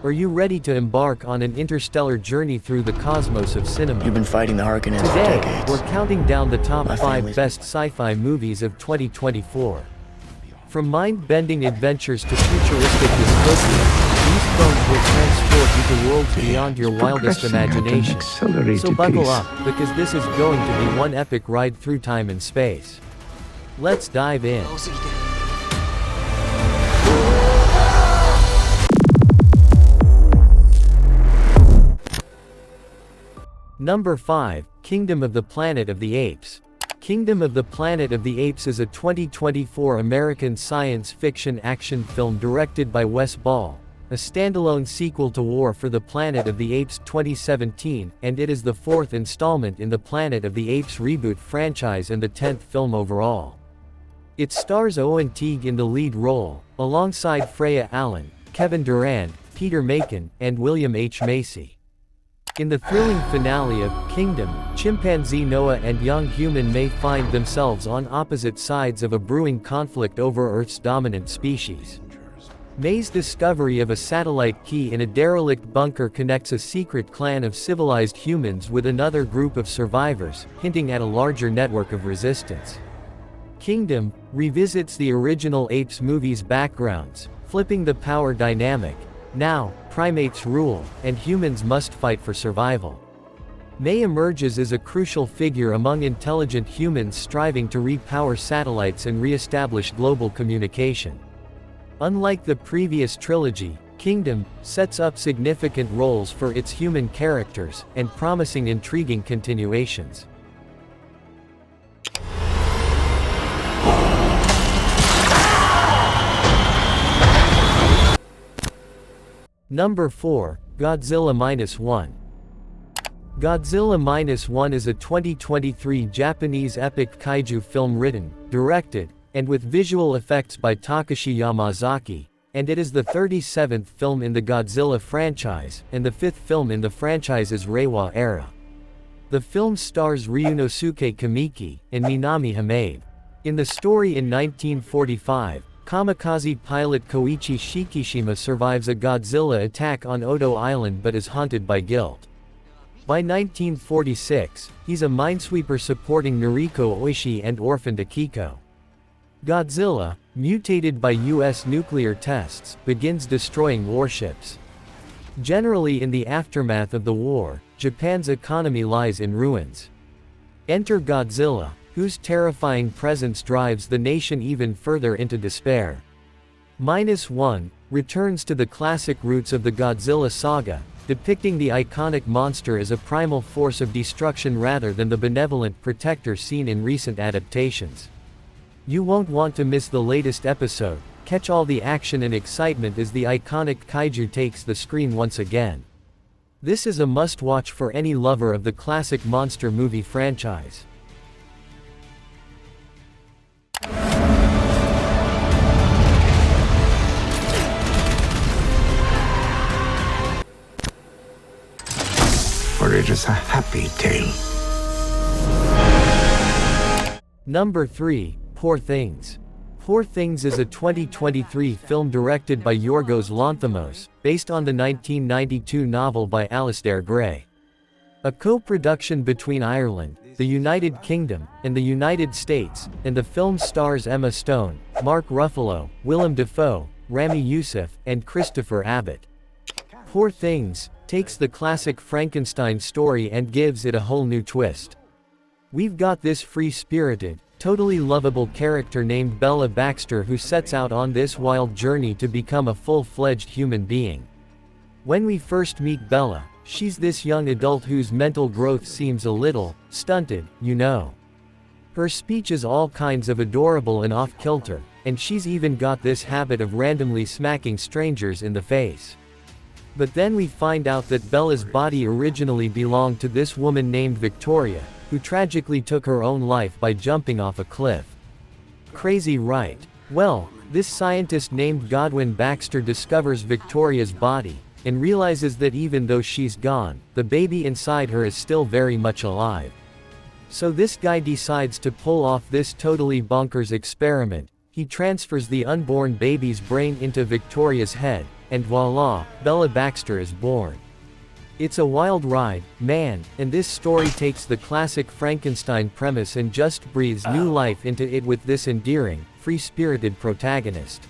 Are you ready to embark on an interstellar journey through the cosmos of cinema? You've been fighting the Harkonnens for Today, decades. we're counting down the top My 5 family's best sci-fi movies of 2024. From mind-bending adventures to futuristic dystopias, these films will transport you to worlds beyond your wildest imagination. So buckle up, because this is going to be one epic ride through time and space. Let's dive in. Number 5, Kingdom of the Planet of the Apes. Kingdom of the Planet of the Apes is a 2024 American science fiction action film directed by Wes Ball, a standalone sequel to War for the Planet of the Apes 2017, and it is the 4th installment in the Planet of the Apes reboot franchise and the 10th film overall. It stars Owen Teague in the lead role, alongside Freya Allen, Kevin Durand, Peter Macon, and William H. Macy. In the thrilling finale of Kingdom, chimpanzee Noah and young human May find themselves on opposite sides of a brewing conflict over Earth's dominant species. May's discovery of a satellite key in a derelict bunker connects a secret clan of civilized humans with another group of survivors, hinting at a larger network of resistance. Kingdom revisits the original Apes movie's backgrounds, flipping the power dynamic. Now, primates rule, and humans must fight for survival. May emerges as a crucial figure among intelligent humans striving to repower satellites and re-establish global communication. Unlike the previous trilogy, Kingdom sets up significant roles for its human characters, and promising intriguing continuations. Number 4, Godzilla -1. Godzilla -1 is a 2023 Japanese epic kaiju film written, directed, and with visual effects by Takashi Yamazaki, and it is the 37th film in the Godzilla franchise, and the 5th film in the franchise's Reiwa era. The film stars Ryunosuke Kamiki and Minami Hamabe. In the story in 1945, kamikaze pilot Koichi Shikishima survives a Godzilla attack on Odo Island but is haunted by guilt. By 1946, he's a minesweeper supporting Noriko Oishi and orphaned Akiko. Godzilla, mutated by US nuclear tests, begins destroying warships. Generally in the aftermath of the war, Japan's economy lies in ruins. Enter Godzilla, whose terrifying presence drives the nation even further into despair. -1 returns to the classic roots of the Godzilla saga, depicting the iconic monster as a primal force of destruction rather than the benevolent protector seen in recent adaptations. You won't want to miss the latest episode. Catch all the action and excitement as the iconic kaiju takes the screen once again. This is a must-watch for any lover of the classic monster movie franchise. For it is a happy tale. Number 3, Poor Things. Poor Things is a 2023 film directed by Yorgos Lanthimos, based on the 1992 novel by Alasdair Gray. A co-production between Ireland, the United Kingdom, and the United States, and the film stars Emma Stone, Mark Ruffalo, Willem Dafoe, Rami Youssef, and Christopher Abbott. Poor Things takes the classic Frankenstein story and gives it a whole new twist. We've got this free-spirited, totally lovable character named Bella Baxter who sets out on this wild journey to become a full-fledged human being. When we first meet Bella, she's this young adult whose mental growth seems a little stunted, you know. Her speech is all kinds of adorable and off-kilter, and she's even got this habit of randomly smacking strangers in the face. But then we find out that Bella's body originally belonged to this woman named Victoria, who tragically took her own life by jumping off a cliff. Crazy, right? Well, this scientist named Godwin Baxter discovers Victoria's body, and realizes that even though she's gone, the baby inside her is still very much alive. So this guy decides to pull off this totally bonkers experiment. He transfers the unborn baby's brain into Victoria's head, and voila, Bella Baxter is born. It's a wild ride, man, and this story takes the classic Frankenstein premise and just breathes new life into it with this endearing, free-spirited protagonist.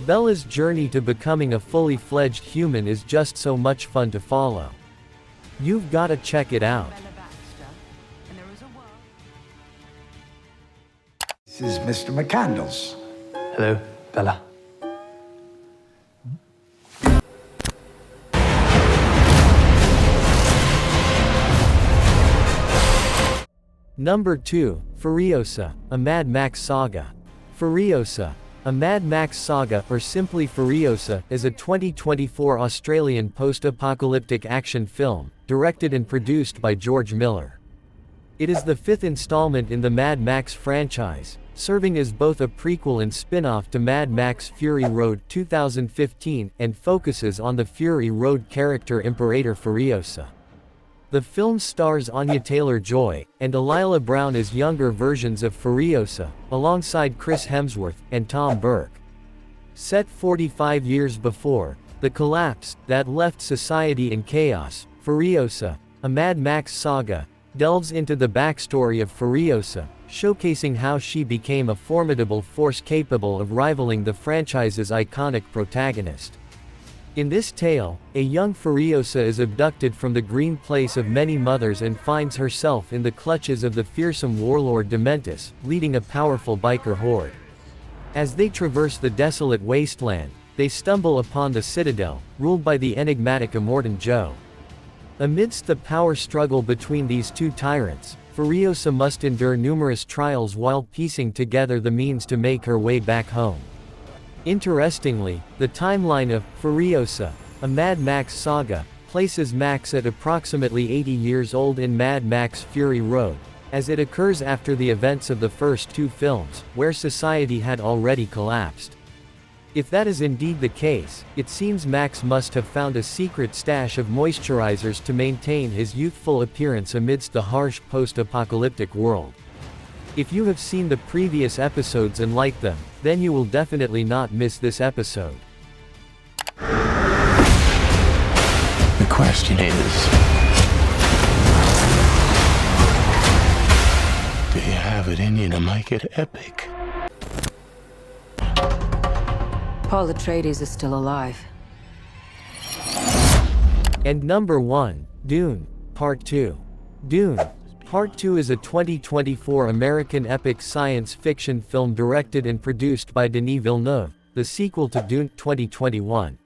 Bella's journey to becoming a fully fledged human is just so much fun to follow. You've gotta check it out. This is Mr. McCandles. Hello, Bella. Number 2, Furiosa, a Mad Max saga. Furiosa, a Mad Max saga, or simply Furiosa, is a 2024 Australian post-apocalyptic action film, directed and produced by George Miller. It is the fifth installment in the Mad Max franchise, serving as both a prequel and spin-off to Mad Max Fury Road 2015, and focuses on the Fury Road character Imperator Furiosa. The film stars Anya Taylor-Joy and Delilah Brown as younger versions of Furiosa, alongside Chris Hemsworth and Tom Burke. Set 45 years before the collapse that left society in chaos, Furiosa, a Mad Max saga, delves into the backstory of Furiosa, showcasing how she became a formidable force capable of rivaling the franchise's iconic protagonist. In this tale, a young Furiosa is abducted from the green place of many mothers and finds herself in the clutches of the fearsome warlord Dementus, leading a powerful biker horde. As they traverse the desolate wasteland, they stumble upon the Citadel, ruled by the enigmatic Immortan Joe. Amidst the power struggle between these two tyrants, Furiosa must endure numerous trials while piecing together the means to make her way back home. Interestingly, the timeline of Furiosa, a Mad Max saga, places Max at approximately 80 years old in Mad Max Fury Road, as it occurs after the events of the first two films, where society had already collapsed. If that is indeed the case, it seems Max must have found a secret stash of moisturizers to maintain his youthful appearance amidst the harsh post-apocalyptic world. If you have seen the previous episodes and like them, then you will definitely not miss this episode. The question is, do you have it in you to make it epic? Paul Atreides is still alive. And number 1, Dune, Part 2. Dune, Part 2 is a 2024 American epic science fiction film directed and produced by Denis Villeneuve, the sequel to Dune 2021.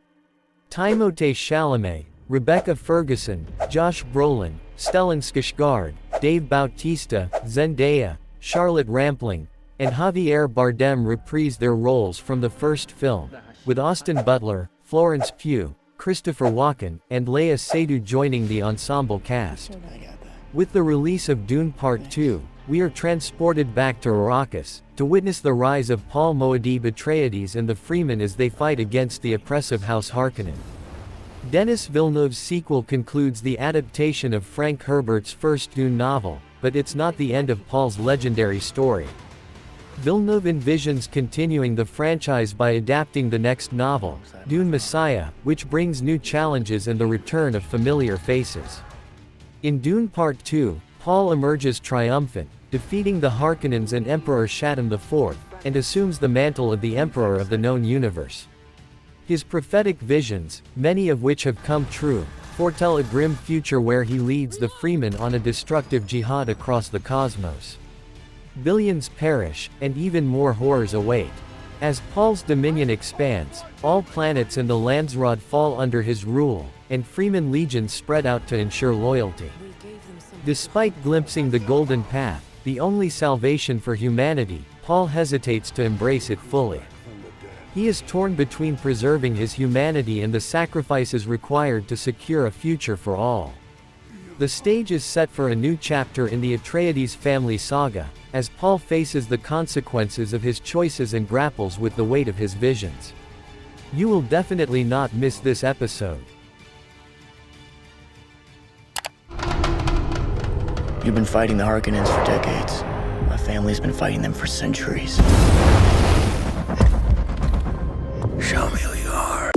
Timothée Chalamet, Rebecca Ferguson, Josh Brolin, Stellan Skarsgård, Dave Bautista, Zendaya, Charlotte Rampling, and Javier Bardem reprise their roles from the first film, with Austin Butler, Florence Pugh, Christopher Walken, and Léa Seydoux joining the ensemble cast. With the release of Dune Part 2, we are transported back to Arrakis, to witness the rise of Paul Moadib Atreides and the Freemen as they fight against the oppressive House Harkonnen. Denis Villeneuve's sequel concludes the adaptation of Frank Herbert's first Dune novel, but it's not the end of Paul's legendary story. Villeneuve envisions continuing the franchise by adapting the next novel, Dune Messiah, which brings new challenges and the return of familiar faces. In Dune Part 2, Paul emerges triumphant, defeating the Harkonnens and Emperor Shaddam IV, and assumes the mantle of the Emperor of the known universe. His prophetic visions, many of which have come true, foretell a grim future where he leads the Freemen on a destructive jihad across the cosmos. Billions perish, and even more horrors await. As Paul's dominion expands, all planets and the Landsraad fall under his rule, and Freeman legions spread out to ensure loyalty. Despite glimpsing the golden path, the only salvation for humanity, Paul hesitates to embrace it fully. He is torn between preserving his humanity and the sacrifices required to secure a future for all. The stage is set for a new chapter in the Atreides family saga, as Paul faces the consequences of his choices and grapples with the weight of his visions. You will definitely not miss this episode. You've been fighting the Harkonnens for decades. My family's been fighting them for centuries. Show me who you are.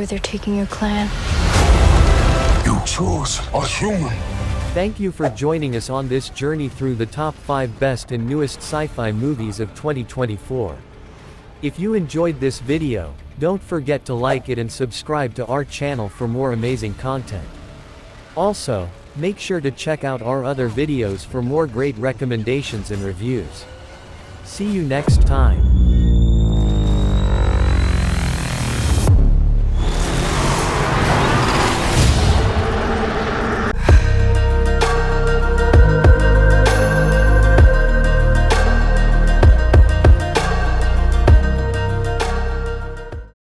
where they're taking your clan. You chose a human. Thank you for joining us on this journey through the top 5 best and newest sci-fi movies of 2024. If you enjoyed this video, don't forget to like it and subscribe to our channel for more amazing content. Also, make sure to check out our other videos for more great recommendations and reviews. See you next time.